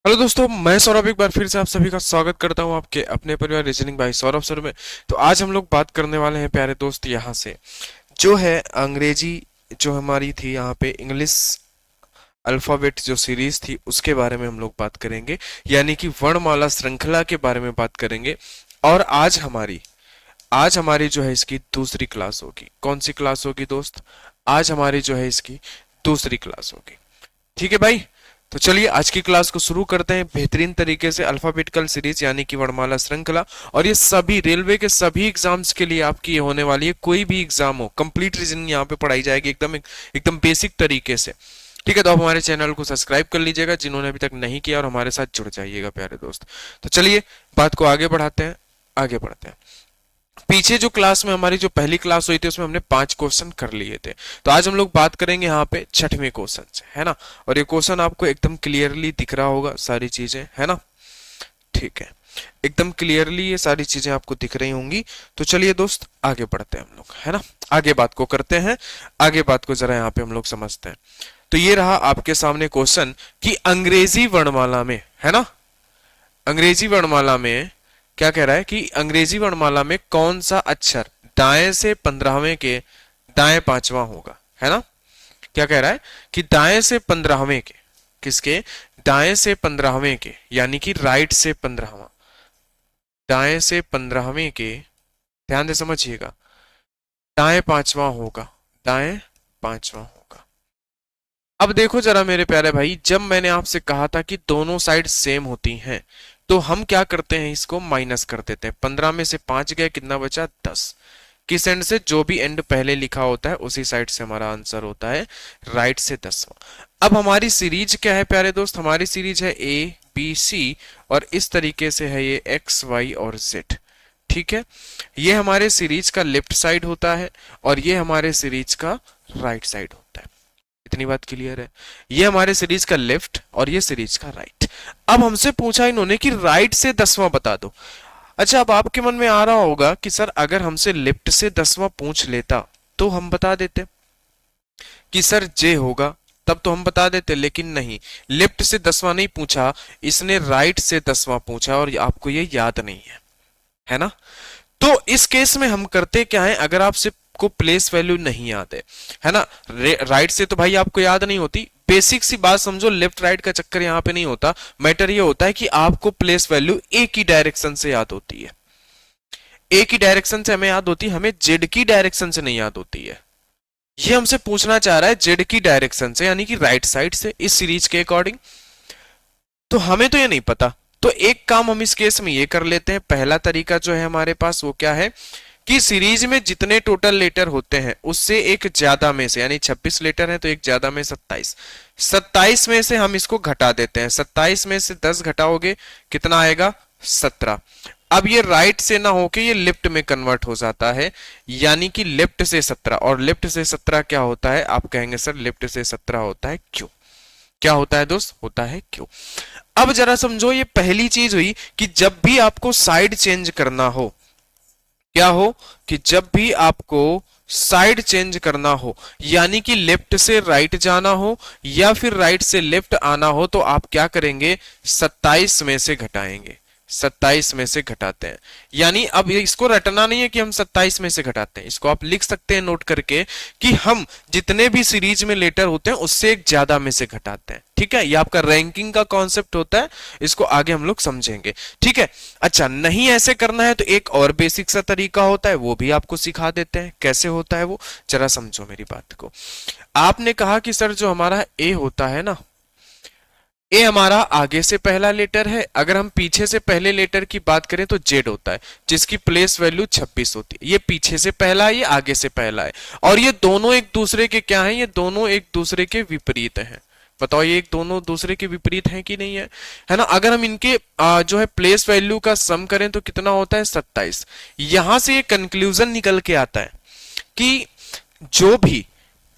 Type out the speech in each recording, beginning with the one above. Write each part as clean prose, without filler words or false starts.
Hello दोस्तों, मैं सौरभ एक बार फिर से आप सभी का स्वागत करता हूं आपके अपने परिवार रीजनिंग बाय सौरभ सर में। तो आज हम लोग बात करने वाले हैं प्यारे दोस्त यहाँ से जो है अंग्रेजी जो हमारी थी यहाँ पे इंग्लिश अल्फाबेट जो सीरीज थी उसके बारे में हम लोग बात करेंगे, यानी कि वर्णमाला श्रृंखला के बारे में बात करेंगे। और आज हमारी जो है इसकी दूसरी क्लास होगी। कौन सी क्लास होगी दोस्त? आज हमारी जो है इसकी दूसरी क्लास होगी। ठीक है भाई, तो चलिए आज की क्लास को शुरू करते हैं बेहतरीन तरीके से। अल्फाबेटिकल सीरीज यानी कि वर्णमाला श्रृंखला, और ये सभी रेलवे के सभी एग्जाम्स के लिए आपकी ये होने वाली है। कोई भी एग्जाम हो, कंप्लीट रीजनिंग यहाँ पे पढ़ाई जाएगी एकदम बेसिक तरीके से। ठीक है, तो आप हमारे चैनल को सब्सक्राइब कर लीजिएगा जिन्होंने अभी तक नहीं किया, और हमारे साथ जुड़ जाइएगा प्यारे दोस्त। तो चलिए बात को आगे बढ़ाते हैं, आगे बढ़ते हैं। पीछे जो क्लास में हमारी जो पहली क्लास हुई थी उसमें हमने 5 क्वेश्चन कर लिए थे। तो आज हम लोग बात करेंगे यहाँ पे 6वें क्वेश्चन से, है ना। और ये क्वेश्चन आपको एकदम क्लियरली दिख रहा होगा, सारी चीजें, है ना। ठीक है, एकदम क्लियरली ये सारी चीजें आपको दिख रही होंगी। तो चलिए दोस्त आगे बढ़ते हैं हम लोग, है ना। आगे बात को करते हैं, आगे बात को जरा यहाँ पे हम लोग समझते हैं। तो ये रहा आपके सामने क्वेश्चन कि अंग्रेजी वर्णमाला में, है ना, अंग्रेजी वर्णमाला में क्या कह रहा है कि अंग्रेजी वर्णमाला में कौन सा अक्षर दाएं से 15वें के दाएं 5वां होगा, है ना। क्या कह रहा है कि दाएं से 15वें के, किसके? दाएं से 15वें के, यानी कि राइट से 15वां, दाएं से 15वें के, ध्यान से समझिएगा, दाएं 5वां होगा, दाएं 5वां होगा। अब देखो जरा मेरे प्यारे भाई, जब मैंने आपसे कहा था कि दोनों साइड सेम होती हैं तो हम क्या करते हैं, इसको माइनस कर देते हैं। 15 में से 5 गए, कितना बचा? 10। किस एंड से? जो भी एंड पहले लिखा होता है उसी साइड से हमारा आंसर होता है राइट से 10वां। अब हमारी सीरीज क्या है प्यारे दोस्त? हमारी सीरीज है ए बी सी, और इस तरीके से है ये एक्स वाई और जेड। ठीक है, ये हमारे सीरीज का लेफ्ट साइड होता है और ये हमारे सीरीज का राइट साइड होता है। इतनी बात क्लियर है? ये हमारे सीरीज का लेफ्ट और ये सीरीज का राइट। अब हमसे पूछा इन्होंने कि राइट से 10वां बता दो। अच्छा, अब आपके मन में आ रहा होगा कि सर अगर हमसे लेफ्ट से 10वां पूछ लेता तो हम बता देते कि सर जे होगा, तब तो हम बता देते। लेकिन नहीं, लेफ्ट से 10वां नहीं पूछा, इसने राइट से 10वां पूछा, और आपको ये याद नहीं है ना। तो इस केस में हम करते क्या है, अगर आपसे को प्लेस वैल्यू नहीं याद है ना, राइट से तो भाई आपको याद नहीं होती। बेसिक सी बात समझो, लेफ्ट राइट का चक्कर यहां पे नहीं होता। मैटर ये होता है कि आपको प्लेस वैल्यू एक ही डायरेक्शन से याद होती है, एक ही डायरेक्शन से हमें याद होती है, हमें जेड की डायरेक्शन से नहीं याद होती है। ये हमसे पूछना चाह रहा है जेड की डायरेक्शन से, यानी कि राइट साइड से, इस सीरीज के अकॉर्डिंग। तो हमें तो ये नहीं पता। तो एक काम हम इस केस में ये कर लेते हैं। पहला तरीका जो है हमारे पास वो क्या है कि सीरीज में जितने टोटल लेटर होते हैं उससे एक ज्यादा में से, यानी 26 लेटर है तो एक ज्यादा में 27, 27 में से हम इसको घटा देते हैं। 27 में से 10 घटाओगे कितना आएगा? 17। अब ये राइट से ना होके ये लेफ्ट में कन्वर्ट हो जाता है, यानी कि लेफ्ट से 17, और लेफ्ट से 17 क्या होता है? आप कहेंगे सर लेफ्ट से 17 होता है क्यों? क्या होता है दोस्त? होता है क्यों। अब जरा समझो, ये पहली चीज हुई कि जब भी आपको साइड चेंज करना हो, क्या हो कि जब भी आपको साइड चेंज करना हो, यानी कि लेफ्ट से राइट जाना हो या फिर राइट से लेफ्ट आना हो, तो आप क्या करेंगे? 27 में से घटाएंगे, 27 में से घटाते हैं। यानी अब इसको रटना नहीं है कि हम 27 में से घटाते हैं, इसको आप लिख सकते हैं नोट करके कि हम जितने भी सीरीज में लेटर होते हैं उससे एक ज्यादा में से घटाते हैं। ठीक है, ये आपका रैंकिंग का कॉन्सेप्ट होता है, इसको आगे हम लोग समझेंगे। ठीक है, अच्छा नहीं ऐसे करना है तो एक और बेसिक सा तरीका होता है, वो भी आपको सिखा देते हैं। कैसे होता है वो, जरा समझो मेरी बात को। आपने कहा कि सर जो हमारा ए होता है ना, ए हमारा आगे से पहला लेटर है। अगर हम पीछे से पहले लेटर की बात करें तो जेड होता है, जिसकी प्लेस वैल्यू 26 होती है। ये पीछे से पहला है, ये आगे से पहला है, और ये दोनों एक दूसरे के क्या हैं? ये दोनों एक दूसरे के विपरीत हैं। बताओ ये एक दोनों दूसरे के विपरीत हैं कि नहीं है ना। अगर हम इनके जो है प्लेस वैल्यू का सम करें तो कितना होता है? 27। यहां से ये कंक्लूजन निकल के आता है कि जो भी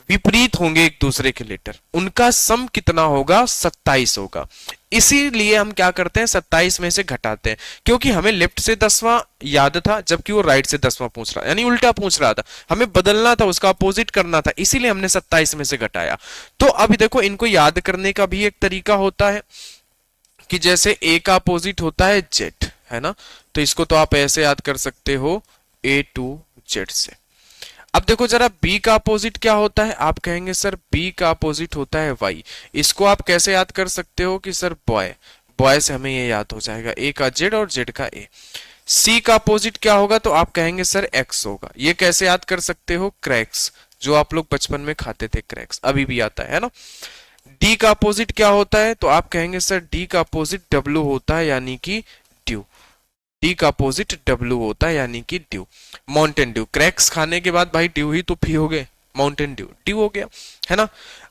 विपरीत होंगे एक दूसरे के लेटर, उनका सम कितना होगा? 27 होगा। इसीलिए हम क्या करते हैं? 27 में से घटाते हैं, क्योंकि हमें लेफ्ट से 10वां याद था जबकि वो राइट से 10वां पूछ रहा, यानी उल्टा पूछ रहा था, हमें बदलना था, उसका अपोजिट करना था, इसीलिए हमने 27 में से घटाया। तो अभी देखो, इनको याद करने का भी एक तरीका होता है कि जैसे ए का अपोजिट होता है जेड, है ना, तो इसको तो आप ऐसे याद कर सकते हो ए टू जेड से। अब देखो जरा बी का अपोजिट क्या होता है, आप कहेंगे सर बी का अपोजिट होता है वाई। इसको आप कैसे याद कर सकते हो कि सर बॉय, बॉय से हमें ये याद हो जाएगा ए का जेड और जेड का ए। सी का अपोजिट क्या होगा, तो आप कहेंगे सर एक्स होगा। ये कैसे याद कर सकते हो, क्रैक्स, जो आप लोग बचपन में खाते थे क्रैक्स, अभी भी आता है ना। डी का अपोजिट क्या होता है, तो आप कहेंगे सर डी का अपोजिट डब्ल्यू होता है, यानी कि ड्यू। डी का अपोजिट डब्ल्यू होता है यानी कि ड्यू। माउंटेन ड्यू, क्रैक्स खाने के बाद भाई ड्यू ही तो पियोगे, माउंटेन ड्यू, ड्यू हो गया, है ना।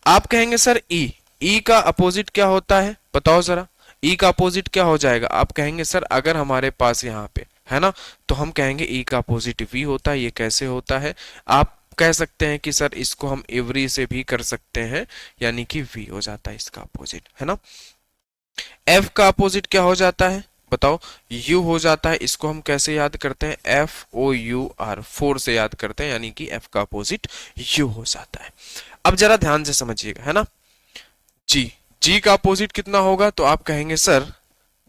आप कहेंगे सर ई, ई का अपोजिट क्या होता है, बताओ जरा, ई का अपोजिट क्या हो जाएगा। आप कहेंगे सर अगर हमारे पास यहाँ पे है ना, तो हम कहेंगे ई का अपोजिट वी होता है। ये कैसे होता है, आप कह सकते हैं कि सर इसको हम एवरी से भी कर सकते हैं, यानी कि वी हो जाता है इसका अपोजिट, है ना। एफ का अपोजिट क्या हो जाता है, बताओ, यू हो जाता है। इसको हम कैसे याद करते हैं, F O U R, four से याद करते हैं, यानी कि एफ का अपोजिट यू हो जाता है। अब जरा ध्यान से समझिएगा, है ना। जी, जी का अपोजिट कितना होगा, तो आप कहेंगे सर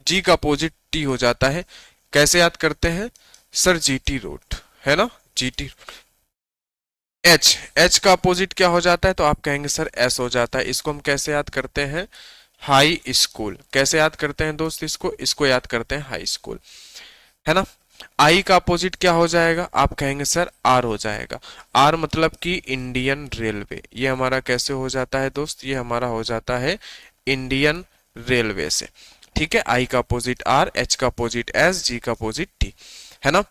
जी का अपोजिट टी हो जाता है। कैसे याद करते हैं सर, जी टी रोड, है ना, जी टी। एच, एच का अपोजिट क्या हो जाता है, तो आप कहेंगे सर एस हो जाता है। इसको हम कैसे याद करते हैं, हाई स्कूल। कैसे याद करते हैं दोस्त, इसको इसको याद करते हैं हाई स्कूल, है ना। आई का अपोजिट क्या हो जाएगा, आप कहेंगे सर आर हो जाएगा। आर मतलब कि इंडियन रेलवे। ये हमारा कैसे हो जाता है दोस्त, ये हमारा हो जाता है इंडियन रेलवे से, ठीक है। आई का अपोजिट आर, एच का अपोजिट एस, जी का अपोजिट टी, है ना।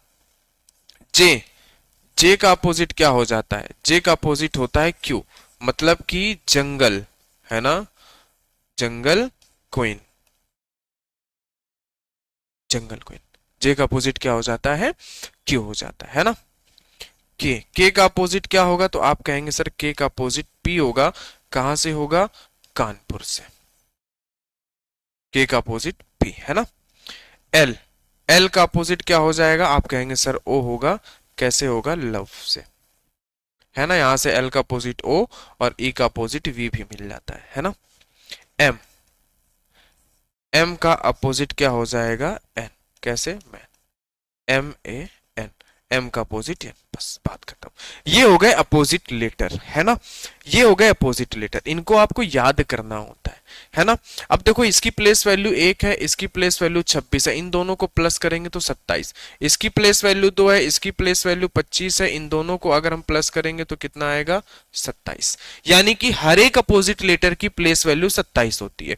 जे, जे का अपोजिट क्या हो जाता है, जे का अपोजिट होता है क्यू, मतलब कि जंगल, है ना, जंगल क्वीन, जंगल क्वीन। जे का अपोजिट क्या हो जाता है, क्यू हो जाता है ना। के का अपोजिट क्या होगा, तो आप कहेंगे सर के का अपोजिट पी होगा। कहां से होगा, कानपुर से। के का अपोजिट पी, है ना। एल, एल का अपोजिट क्या हो जाएगा, आप कहेंगे सर ओ होगा। कैसे होगा, लव से, है ना। यहां से एल का अपोजिट ओ और ई का अपोजिट वी भी मिल जाता है ना। एम, एम का अपोजिट क्या हो जाएगा, एन। कैसे, man, M A N, M का अपोजिट एन, बस बात खत्म। ये हो गए अपोजिट लेटर, है ना, ये हो गए अपोजिट लेटर। इनको आपको याद करना होता है ना। अब देखो इसकी प्लेस वैल्यू 1 है, इसकी प्लेस वैल्यू 26 है, इन दोनों को प्लस करेंगे तो 27। इसकी प्लेस वैल्यू 2 है, इसकी प्लेस वैल्यू 25 है, इन दोनों को अगर हम प्लस करेंगे तो कितना आएगा, 27। यानी कि हर एक अपोजिट लेटर की प्लेस वैल्यू 27 होती है।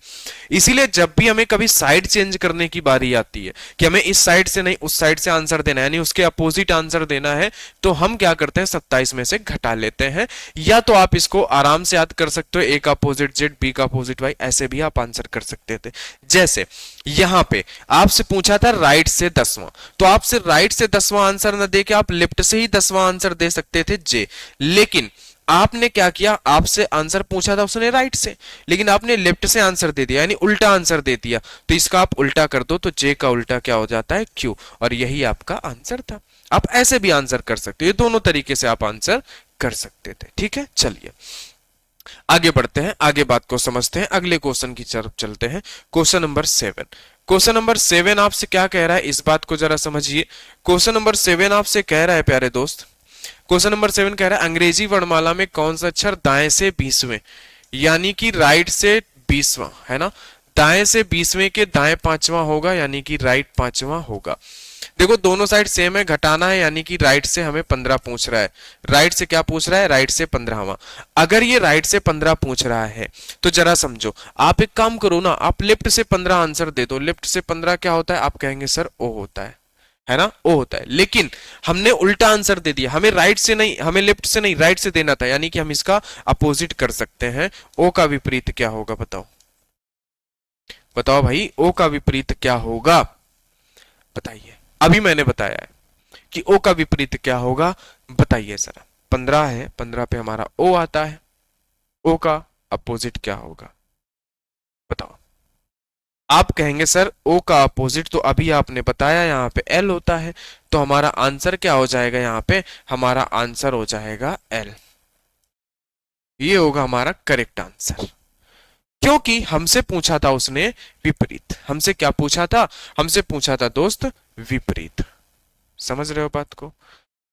इसीलिए जब भी हमें कभी साइड चेंज करने की बारी आती है कि हमें इस साइड से नहीं उस साइड से आंसर देना है, यानी उसके अपोजिट आंसर देना है, तो हम क्या करते हैं, 27 में से घटा लेते हैं। या तो आप इसको आराम से याद कर सकते हो, ए का अपोजिट जेड, बी का अपोजिट वाई, ऐसे भी आप आंसर कर सकते थे। जैसे यहां पे आपसे पूछा था राइट से 10वां, तो आपसे राइट से 10वां आंसर न दे के आप लेफ्ट से ही 10वां आंसर दे सकते थे जे, लेकिन आपने क्या किया, आपसे आंसर पूछा था उसने राइट से, लेकिन आपने लेफ्ट से आंसर दे दिया, यानी उल्टा आंसर दे दिया। तो इसका आप उल्टा कर दो, तो जे का उल्टा क्या हो जाता है, क्यू, और यही आपका आंसर था। आप ऐसे भी आंसर कर सकते हो, ये दोनों तरीके से आप आंसर कर सकते थे, ठीक है। चलिए आगे बढ़ते हैं, आगे बात को समझते हैं, अगले क्वेश्चन की तरफ चलते हैं। क्वेश्चन नंबर 7, क्वेश्चन नंबर 7 आपसे क्या कह रहा है, इस बात को जरा समझिए। क्वेश्चन नंबर 7 आपसे कह रहा है प्यारे दोस्त, क्वेश्चन नंबर 7 कह रहा है अंग्रेजी वर्णमाला में कौन सा अक्षर दाएं से 20वें, यानी कि राइट से 20वां, है ना, दाएं से 20वें के दाएं 5वां होगा, यानी कि राइट 5वां होगा। देखो दोनों साइड सेम है, घटाना है, यानी कि राइट से हमें 15 पूछ रहा है। राइट से क्या पूछ रहा है, राइट से 15वां। अगर ये राइट से 15 पूछ रहा है तो जरा समझो, आप एक काम करो ना, आप लेफ्ट से 15 आंसर दे दो। लेफ्ट से 15 क्या होता है, आप कहेंगे सर ओ होता है ना, ओ होता है। लेकिन हमने उल्टा आंसर दे दिया, हमें राइट से नहीं, हमें लेफ्ट से नहीं, राइट से देना था, यानी कि हम इसका अपोजिट कर सकते हैं। ओ का विपरीत क्या होगा, बताओ, बताओ भाई, ओ का विपरीत क्या होगा, बताइए। अभी मैंने बताया है कि ओ का विपरीत क्या होगा, बताइए जरा। 15 है, 15 पे हमारा ओ आता है, ओ का अपोजिट क्या होगा, बताओ। आप कहेंगे सर ओ का अपोजिट तो अभी आपने बताया यहाँ पे एल होता है, तो हमारा आंसर क्या हो जाएगा, यहाँ पे हमारा आंसर हो जाएगा एल। ये होगा हमारा करेक्ट आंसर। क्योंकि हमसे पूछा था उसने विपरीत। हमसे क्या पूछा था? हमसे पूछा था दोस्त विपरीत। समझ रहे हो बात को?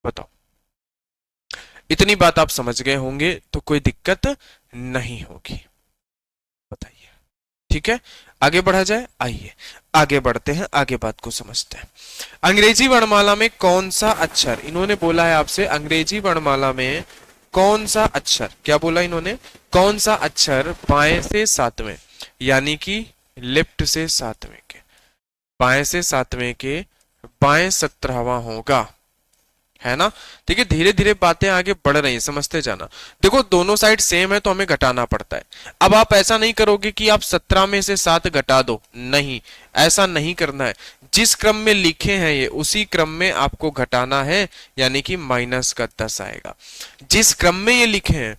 बताओ। इतनी बात आप समझ गए होंगे तो कोई दिक्कत नहीं होगी। बताइए। ठीक है, आगे बढ़ा जाए। आइए आगे बढ़ते हैं, आगे बात को समझते हैं। अंग्रेजी वर्णमाला में कौन सा अक्षर, इन्होंने बोला है आपसे अंग्रेजी वर्णमाला में कौन सा अक्षर, क्या बोला इन्होंने, कौन सा अक्षर बाएं से सातवें यानी कि लेफ्ट से सातवें के, बाएं से सातवें के बाएं 17वां होगा, है ना? ठीक है, धीरे धीरे बातें आगे बढ़ रही हैं, समझते जाना। देखो दोनों साइड सेम है तो हमें घटाना पड़ता है। अब आप ऐसा नहीं करोगे कि आप 17 में से 7 घटा दो, नहीं, ऐसा नहीं करना है। जिस क्रम में लिखे हैं ये उसी क्रम में आपको घटाना है, यानी कि माइनस का 10 आएगा। जिस क्रम में ये लिखे हैं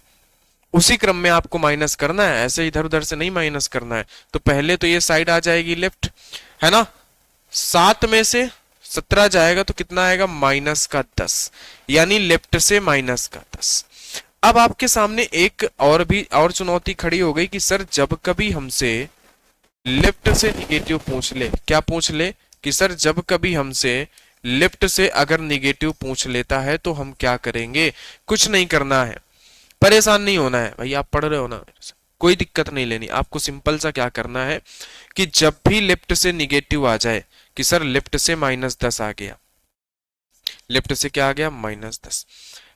उसी क्रम में आपको माइनस करना है, ऐसे इधर उधर से नहीं माइनस करना है। तो पहले तो ये साइड आ जाएगी लेफ्ट, है ना? 7 में से 17 जाएगा तो कितना आएगा? माइनस का 10, यानी लेफ्ट से माइनस का 10। अब आपके सामने एक और भी और चुनौती खड़ी हो गई कि सर जब कभी हमसे लेफ्ट से निगेटिव पूछ ले, क्या पूछ ले? कि सर जब कभी हमसे लेफ्ट से अगर निगेटिव पूछ लेता है तो हम क्या करेंगे? कुछ नहीं करना है, परेशान नहीं होना है भाई, आप पढ़ रहे हो ना, कोई दिक्कत नहीं लेनी। आपको सिंपल सा क्या करना है कि जब भी लेफ्ट से निगेटिव आ जाए, कि सर लेफ्ट से -10 आ गया, लेफ्ट से क्या आ गया? -10,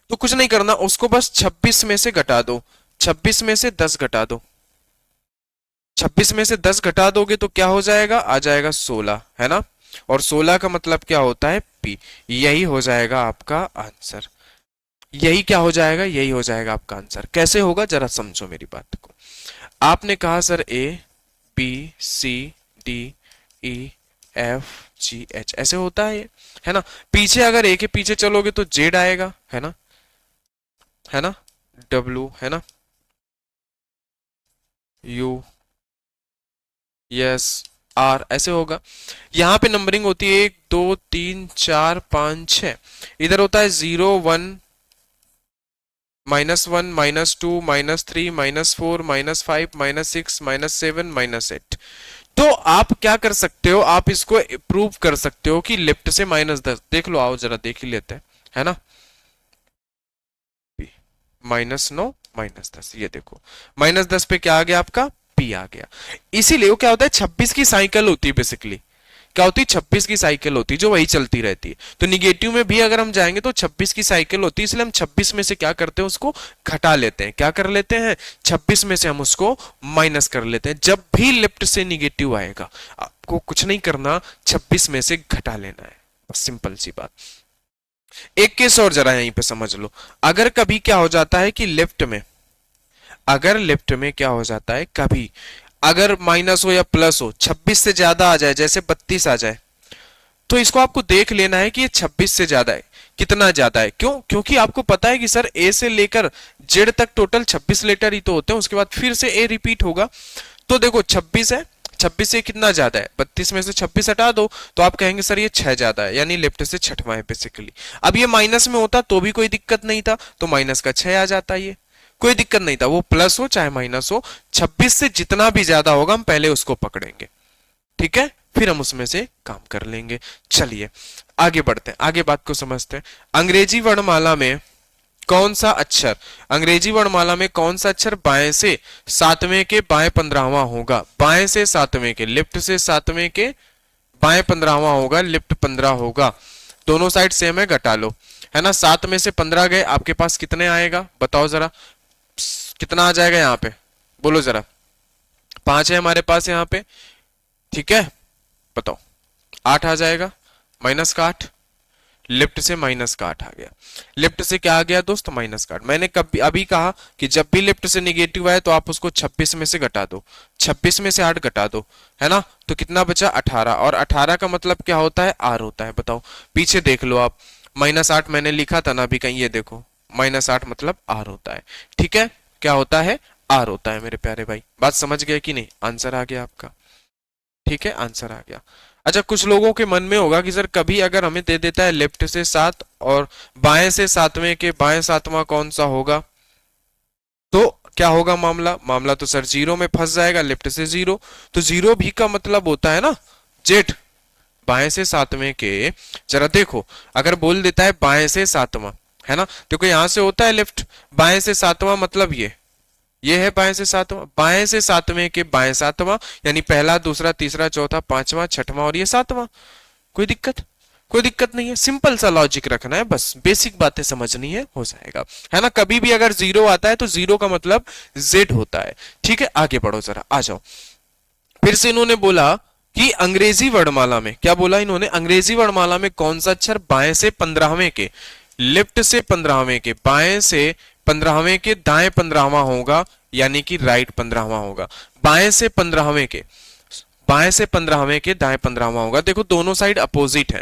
तो कुछ नहीं करना, उसको बस 26 में से घटा दो। 26 में से 10 घटा दो, 26 में से 10 घटा दोगे तो क्या हो जाएगा? आ जाएगा 16, है ना? और 16 का मतलब क्या होता है? पी। यही हो जाएगा आपका आंसर। यही क्या हो जाएगा? यही हो जाएगा आपका आंसर। कैसे होगा जरा समझो मेरी बात को। आपने कहा sir A B C D E F G H, ऐसे होता है ये, है ना? पीछे अगर ए के पीछे चलोगे तो जेड आएगा, है ना? है ना? डब्ल्यू, है ना? यू, यस, आर, ऐसे होगा। यहाँ पे नंबरिंग होती है 1 2 3 4 5 6। इधर होता है 0 1 -1 -2 -3 -4 -5 -6 -7 -8। तो आप क्या कर सकते हो? आप इसको प्रूव कर सकते हो कि लेफ्ट से -10, देख लो, आओ जरा देख ही लेते हैं, है ना? -9 -10, ये देखो -10 पे क्या आ गया आपका? पी आ गया। इसीलिए वो क्या होता है, 26 की साइकिल होती है बेसिकली। क्या होती है? 26 की साइकिल होती है जो वही चलती रहती है। तो निगेटिव में भी अगर हम जाएंगे तो 26 की साइकिल होती है, इसलिए हम 26 में से क्या करते हैं? उसको घटा लेते हैं। क्या कर लेते हैं? 26 में से हम उसको माइनस कर लेते हैं। जब भी लेफ्ट से निगेटिव आएगा आपको कुछ नहीं करना, 26 में से घटा लेना है, बस सिंपल सी बात। एक केस और जरा यहीं पे समझ लो। अगर कभी क्या हो जाता है कि लेफ्ट में, अगर लेफ्ट में क्या हो जाता है कभी, अगर माइनस हो या प्लस हो, 26 से ज्यादा आ जाए, जैसे 32 आ जाए, तो इसको आपको देख लेना है कि ये 26 से ज्यादा है। कितना ज्यादा है? क्यों? क्योंकि आपको पता है कि सर ए से लेकर जेड तक टोटल 26 लेटर ही तो होते हैं, उसके बाद फिर से ए रिपीट होगा। तो देखो 26 है, 26 से कितना ज्यादा है? 32 में से 26 हटा दो तो आप कहेंगे सर ये 6 ज्यादा है, यानी लेफ्ट से छठवां है बेसिकली। अब ये माइनस में होता तो भी कोई दिक्कत नहीं था, तो माइनस का 6 आ जाता, ये कोई दिक्कत नहीं था, वो प्लस हो चाहे माइनस हो, 26 से जितना भी ज्यादा होगा हम पहले उसको पकड़ेंगे, ठीक है? फिर हम उसमें से काम कर लेंगे। चलिए आगे बढ़ते हैं, आगे बात को समझते हैं। अंग्रेजी वर्णमाला में कौन सा अक्षर, अंग्रेजी वर्णमाला में कौन सा अक्षर बाएं से सातवें के बाएं 15वां होगा? बाएं से सातवें के, लेफ्ट से सातवें के बाएं 15वां होगा, लेफ्ट 15 होगा। दोनों साइड सेम है, घटा लो, है ना? 7 में से 15 गए, आपके पास कितने आएगा बताओ जरा? कितना आ जाएगा यहाँ पे? बोलो जरा। 5 है हमारे पास यहाँ पे, ठीक है? बताओ। 8 आ जाएगा, माइनस का 8, लेफ्ट से माइनस का 8 आ गया। लेफ्ट से क्या आ गया दोस्त? माइनस का 8। मैंने कभी अभी कहा कि जब भी लेफ्ट से निगेटिव आए तो आप उसको 26 में से घटा दो, 26 में से 8 घटा दो, है ना? तो कितना बचा? 18। और 18 का मतलब क्या होता है? आर होता है। बताओ, पीछे देख लो आप, -8 मैंने लिखा था ना अभी कहीं, ये देखो -8 मतलब आर होता है, ठीक है? क्या होता है? आर होता है मेरे प्यारे भाई। बात समझ गए कि नहीं? आंसर आ गया आपका, ठीक है? आंसर आ गया। अच्छा, कुछ लोगों के मन में होगा कि सर कभी अगर हमें दे देता है लेफ्ट से 7 और बाएं से सातवें के बाएं सातवां कौन सा होगा, तो क्या होगा मामला? मामला तो सर जीरो में फंस जाएगा, लेफ्ट से जीरो, तो जीरो भी का मतलब होता है ना जेड, बाएं से सातवें के। जरा देखो, अगर बोल देता है बाएं से सातवां, है ना, देखो यहां से होता है लेफ्ट, बाएं से सातवां मतलब ये है बाएं से सातवां, बाएं से सातवें के बाएं सातवां, यानी पहला दूसरा तीसरा चौथा पांचवां छठवां और ये सातवां। कोई दिक्कत? कोई दिक्कत नहीं है, सिंपल सा लॉजिक रखना है, बस बेसिक बातें समझनी है, हो जाएगा, है ना। कभी भी अगर जीरो आता है तो जीरो का मतलब जेड होता है। ठीक है, आगे बढ़ो, जरा आ जाओ। फिर से इन्होंने बोला कि अंग्रेजी वर्णमाला में, क्या बोला इन्होंने, अंग्रेजी वर्णमाला में कौन सा अक्षर बाएं से 15वें के, लेफ्ट से 15वें के, बाएं से 15वें के दाएं 15वां होगा, यानी कि राइट 15वां होगा। बाएं से 15वें के, बाएं से 15वें के दाएं 15वां होगा। देखो दोनों साइड अपोजिट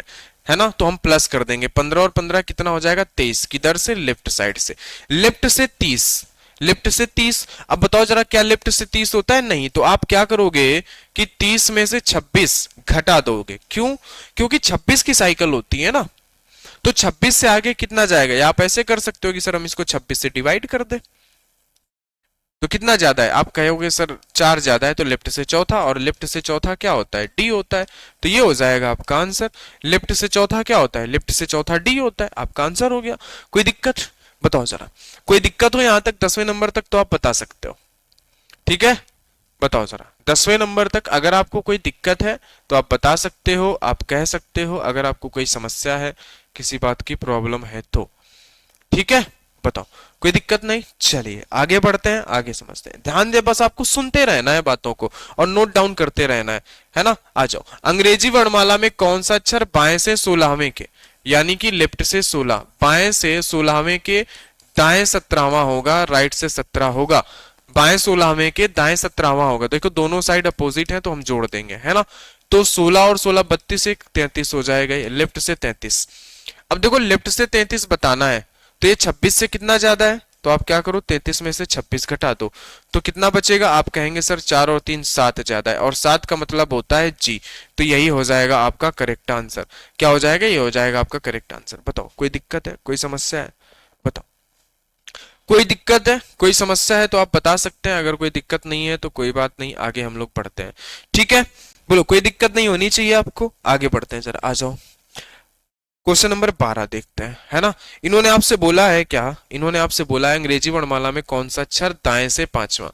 है ना, तो हम प्लस कर देंगे, 15 और 15 कितना हो जाएगा 23, किधर से, लेफ्ट साइड से, लेफ्ट से 30, लेफ्ट से 30। अब बताओ जरा, क्या लेफ्ट से 30 होता है? नहीं। तो आप क्या करोगे कि 30 में से 26 घटा दोगे। क्यों? क्योंकि 26 की साइकिल होती है ना, तो 26 से आगे कितना जाएगा, या आप ऐसे कर सकते हो कि सर हम इसको 26 से डिवाइड कर दे, तो कितना ज्यादा है? आप कहोगे सर 4 ज्यादा है, तो लेफ्ट से चौथा, और लेफ्ट से चौथा क्या होता है? डी होता है, तो ये हो जाएगा आपका आंसर। लेफ्ट से चौथा क्या होता है? लेफ्ट से चौथा डी होता है, आपका आंसर हो गया। कोई दिक्कत? बताओ जरा, कोई दिक्कत हो यहां तक? 10वें नंबर तक तो आप बता सकते हो, ठीक है, बताओ जरा। 10वें नंबर तक अगर आपको कोई दिक्कत है तो आप बता सकते हो, आप कह सकते हो, अगर आपको कोई समस्या है, किसी बात की प्रॉब्लम है तो, ठीक है, बताओ। कोई दिक्कत नहीं, चलिए आगे बढ़ते हैं, आगे समझते हैं। ध्यान दे, बस आपको सुनते रहना है बातों को और नोट डाउन करते रहना है ना। आ जाओ, अंग्रेजी वर्णमाला में कौन सा अक्षर बाएं से 16वें के, यानी कि लेफ्ट से 16, बाएं से 16वें के दाएं 17वां होगा, राइट से 17 होगा, बाएं 16वें के दाएं 17वां होगा। देखो दोनों साइड अपोजिट है तो हम जोड़ देंगे, है ना, तो 16 और 16 32 से 33 हो जाएगा, लेफ्ट से 33। अब देखो लेफ्ट से 33 बताना है, तो ये 26 से कितना ज्यादा है, तो आप क्या करो 33 में से 26 घटा दो, तो कितना बचेगा? आप कहेंगे सर 4 और 3 7 ज्यादा है, और 7 का मतलब होता है जी, तो यही हो जाएगा आपका करेक्ट आंसर। क्या हो जाएगा? ये हो जाएगा आपका करेक्ट आंसर। बताओ कोई दिक्कत है, कोई समस्या है? बताओ, कोई दिक्कत है, कोई समस्या है तो आप बता सकते हैं, अगर कोई दिक्कत नहीं है तो कोई बात नहीं, आगे हम लोग पढ़ते हैं, ठीक है। बोलो, कोई दिक्कत नहीं होनी चाहिए आपको, आगे बढ़ते हैं, जरा आ जाओ। क्वेश्चन नंबर 12 देखते हैं, है ना। इन्होंने आपसे बोला है क्या, इन्होंने आपसे बोला है अंग्रेजी वर्णमाला में कौन सा अक्षर दाएं से पांचवा,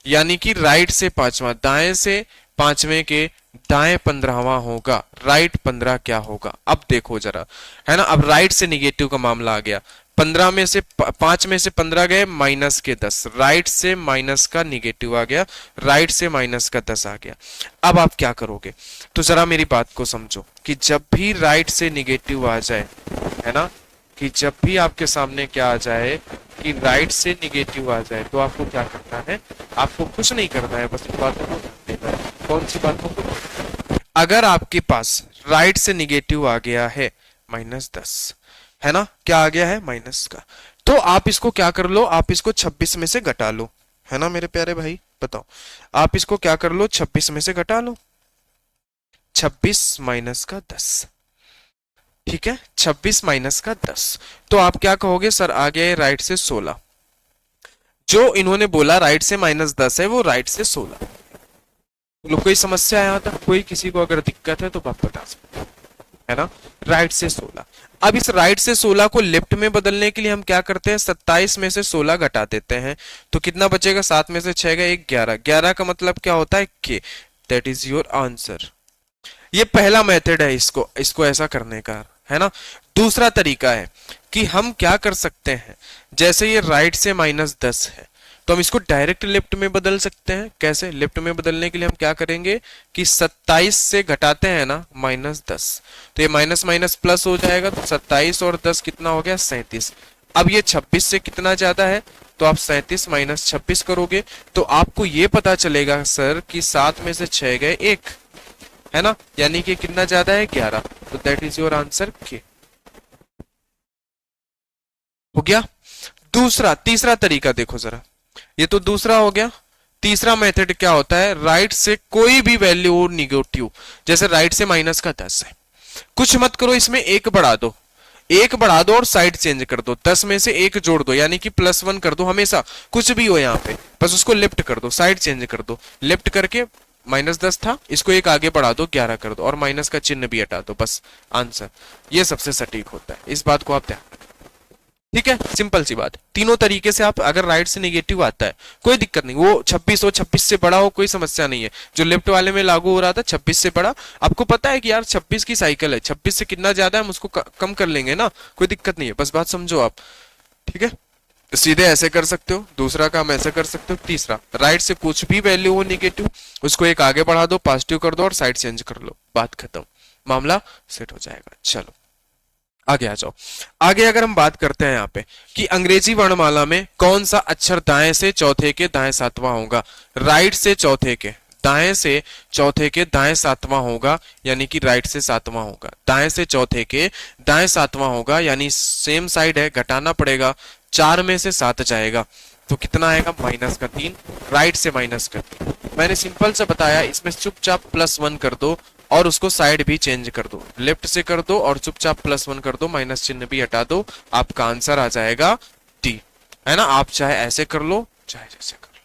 यानी कि राइट से पांचवा, दाएं से पांचवें के दाएं 15वां होगा, राइट 15 क्या होगा? अब देखो जरा, है ना, अब राइट से निगेटिव का मामला आ गया। 15 में से 5 में से 15 गए, माइनस के 10, राइट से माइनस का निगेटिव आ गया, राइट से माइनस का 10 आ गया। अब आप क्या करोगे? तो जरा मेरी बात को समझो कि जब भी राइट से निगेटिव आ जाए, है ना, कि जब भी आपके सामने क्या आ जाए कि राइट से निगेटिव आ जाए, तो आपको क्या करना है? आपको कुछ नहीं करना है, बस इन बातों को ध्यान देना है। कौन सी बातों को? अगर आपके पास राइट से निगेटिव आ गया है -10, है ना, क्या आ गया है? माइनस का, तो आप इसको क्या कर लो, आप इसको 26 में से घटा लो, है ना मेरे प्यारे भाई, बताओ। आप इसको क्या कर लो, 26 में से घटा लो, 26 माइनस का 10, ठीक है, 26 माइनस का 10, तो आप क्या कहोगे? सर आ गया है राइट से 16, जो इन्होंने बोला राइट से -10 है वो राइट से 16। तो कोई समस्या है यहाँ तक? कोई किसी को अगर दिक्कत है तो आप बता सकते हैं, है ना, राइट से 16। अब इस राइट से 16 को लेफ्ट में बदलने के लिए हम क्या करते हैं? 27 में से 16 घटा देते हैं, तो कितना बचेगा? 7 में से 6 गए 11, 11 का मतलब क्या होता है? के, दैट इज योर आंसर। ये पहला मेथड है इसको इसको ऐसा करने का, है ना। दूसरा तरीका है कि हम क्या कर सकते हैं, जैसे ये राइट से -10 है, तो हम इसको डायरेक्ट लेफ्ट में बदल सकते हैं। कैसे? लेफ्ट में बदलने के लिए हम क्या करेंगे कि 27 से घटाते हैं ना -10, तो ये माइनस माइनस प्लस हो जाएगा, तो 27 और 10 कितना हो गया? 37। अब ये 26 से कितना ज्यादा है, तो आप 37 माइनस 26 करोगे, तो आपको ये पता चलेगा सर कि 7 में से 6 गए 1, है ना, यानी कि कितना ज्यादा है? 11, तो दैट इज योर आंसर के। हो गया। दूसरा, तीसरा तरीका देखो जरा, ये तो दूसरा हो गया। तीसरा मेथड क्या होता है? राइट से कोई भी वैल्यू हो निगेटिव, जैसे राइट से -10 है, कुछ मत करो, इसमें 1 बढ़ा दो, एक बढ़ा दो और साइड चेंज कर दो, 10 में से एक जोड़ दो यानी कि +1 कर दो, हमेशा कुछ भी हो यहाँ पे बस उसको लेफ्ट कर दो, साइड चेंज कर दो, लेफ्ट करके -10 था, इसको एक आगे बढ़ा दो 11 कर दो और माइनस का चिन्ह भी हटा दो, बस आंसर। ये सबसे सटीक होता है, इस बात को आप ध्यान रखें। ठीक है, सिंपल सी बात। तीनों तरीके से आप, अगर राइट से नेगेटिव आता है कोई दिक्कत नहीं, वो 26 हो, 26 से बड़ा हो, कोई समस्या नहीं है। जो लेफ्ट वाले में लागू हो रहा था 26 से बड़ा, आपको पता है कि यार 26 की साइकिल है, 26 से कितना ज्यादा है हम उसको कम कर लेंगे ना, कोई दिक्कत नहीं है, बस बात समझो आप। ठीक है, सीधे ऐसे कर सकते हो, दूसरा काम ऐसे कर सकते हो, तीसरा राइट से कुछ भी वैल्यू हो नेगेटिव उसको एक आगे बढ़ा दो, पॉजिटिव कर दो और साइड चेंज कर लो, बात खत्म, मामला सेट हो जाएगा। चलो आगे आ जाओ। आगे अगर हम बात करते हैं यहाँ पे कि अंग्रेजी वर्णमाला में कौन सा अक्षर दाएं से चौथे के दाएं सातवां होगा, राइट से चौथे के दाएं से चौथे के दाएं सातवां होगा, यानी कि राइट से सातवां होगा, दाएं से चौथे के दाएं सातवां होगा, यानी सेम साइड है, घटाना पड़ेगा, 4 में से 7 जाएगा तो कितना आएगा, -3, राइट से -3। मैंने सिंपल से बताया, इसमें चुपचाप +1 कर दो और उसको साइड भी चेंज कर दो, लेफ्ट से कर दो और चुपचाप +1 कर दो, माइनस चिन्ह भी हटा दो, आपका आंसर आ जाएगा डी, है ना। आप चाहे ऐसे कर लो चाहे जैसे कर लो,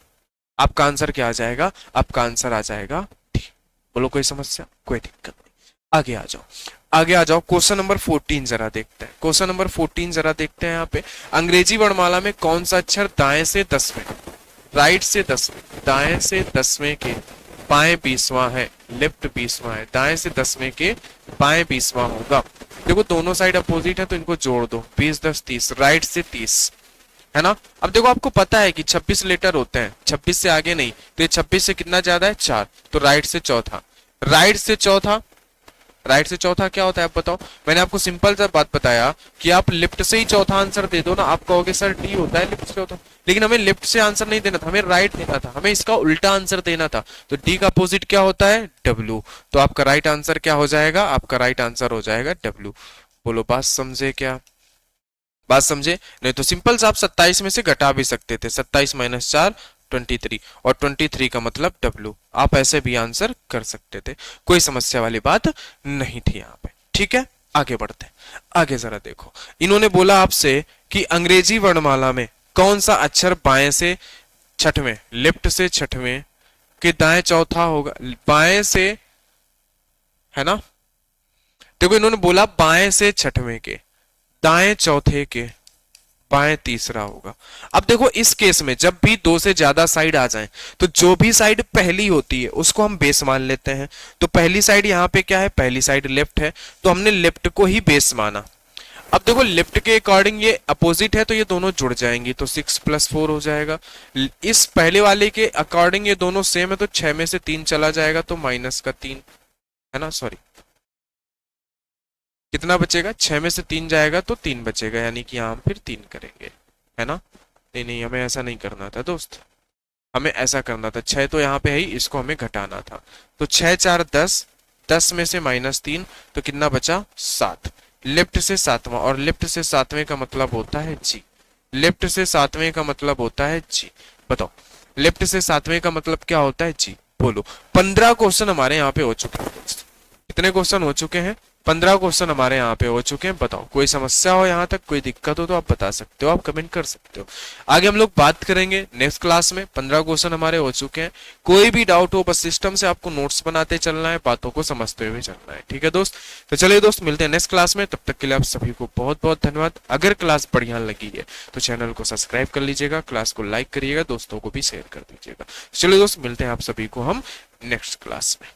आपका आंसर क्या आ जाएगा, आपका आंसर आ जाएगा डी। बोलो कोई समस्या, कोई दिक्कत नहीं। आगे आ जाओ, आगे आ जाओ। क्वेश्चन नंबर 14 जरा देखते हैं, क्वेश्चन नंबर 14 जरा देखते हैं। यहाँ पे अंग्रेजी वर्णमाला में कौन सा अक्षर दाएं से 10वें, राइट से 10वें, दाएं से 10वें के बाएं 20वां है, लेफ्ट 20वां है, दाएं से 10वें के बाएं 20वां होगा। देखो दोनों साइड अपोजिट है तो इनको जोड़ दो, 20 10 30, राइट से 30, है ना। अब देखो आपको पता है कि 26 लेटर होते हैं, 26 से आगे नहीं, तो ये 26 से कितना ज्यादा है, 4, तो राइट से चौथा, राइट से चौथा, राइट से चौथा क्या होता है आप बताओ। मैंने आपको सिंपल सा बात बताया कि आप लेफ्ट से ही चौथा आंसर दे दो ना, आप कहोगे सर डी होता है लेफ्ट से चौथा, लेकिन हमें लेफ्ट से आंसर नहीं देना था, हमें राइट देना था, हमें इसका उल्टा आंसर देना था, तो डी का अपोजिट क्या होता है, डब्ल्यू, तो आपका राइट आंसर क्या हो जाएगा, आपका राइट आंसर हो जाएगा डब्ल्यू। बोलो बात समझे क्या, बात समझे, नहीं तो सिंपल से आप 27 में से घटा भी सकते थे, 27 - 4 23, और 23 का मतलब डब्ल्यू, आप ऐसे भी आंसर कर सकते थे, कोई समस्या वाली बात नहीं थी यहाँ पे। ठीक है, आगे बढ़ते हैं। आगे जरा देखो, इन्होंने बोला आपसे कि अंग्रेजी वर्णमाला में कौन सा अक्षर बाएं से छठवें, लेफ्ट से छठवें के दाएं चौथा होगा, बाएं से, है ना। देखो इन्होंने बोला बाएं से छठवें के, दाएं चौथे के बाएं तीसरा होगा। अब देखो इस केस में जब भी 2 से ज्यादा साइड आ जाएं तो जो भी साइड पहली होती है उसको हम बेस मान लेते हैं। तो पहली साइड यहाँ पे क्या है, पहली साइड लेफ्ट है, तो हमने लेफ्ट को ही बेस माना। अब देखो लेफ्ट के अकॉर्डिंग ये अपोजिट है तो ये दोनों जुड़ जाएंगी, तो 6 + 4 हो जाएगा। इस पहले वाले के अकॉर्डिंग ये दोनों सेम है तो 6 में से 3 चला जाएगा तो -3, है ना, सॉरी कितना बचेगा, 6 में से 3 जाएगा तो 3 बचेगा, यानी कि यहाँ हम फिर 3 करेंगे, है ना। नहीं नहीं हमें ऐसा नहीं करना था दोस्त, हमें ऐसा करना था, 6 तो यहाँ पे है ही, इसको हमें घटाना था, तो 6 4 10, 10 में से -3 तो कितना बचा, 7, लेफ्ट से सातवां, और लेफ्ट से सातवें का मतलब होता है जी, लेफ्ट से सातवें का मतलब होता है जी। बताओ लेफ्ट से सातवें का मतलब क्या होता है जी, बोलो। 15 क्वेश्चन हमारे यहाँ पे हो चुके हैं दोस्त, कितने क्वेश्चन हो चुके हैं, 15 क्वेश्चन हमारे यहाँ पे हो चुके हैं। बताओ कोई समस्या हो यहाँ तक, कोई दिक्कत हो तो आप बता सकते हो, आप कमेंट कर सकते हो। आगे हम लोग बात करेंगे नेक्स्ट क्लास में, 15 क्वेश्चन हमारे हो चुके हैं। कोई भी डाउट हो बस सिस्टम से आपको नोट्स बनाते चलना है, बातों को समझते हुए चलना है, ठीक है दोस्त। तो चलिए दोस्त मिलते हैं नेक्स्ट क्लास में, तब तक के लिए आप सभी को बहुत बहुत धन्यवाद। अगर क्लास बढ़िया लगी है तो चैनल को सब्सक्राइब कर लीजिएगा, क्लास को लाइक करिएगा, दोस्तों को भी शेयर कर दीजिएगा। चलिए दोस्त मिलते हैं आप सभी को हम नेक्स्ट क्लास में।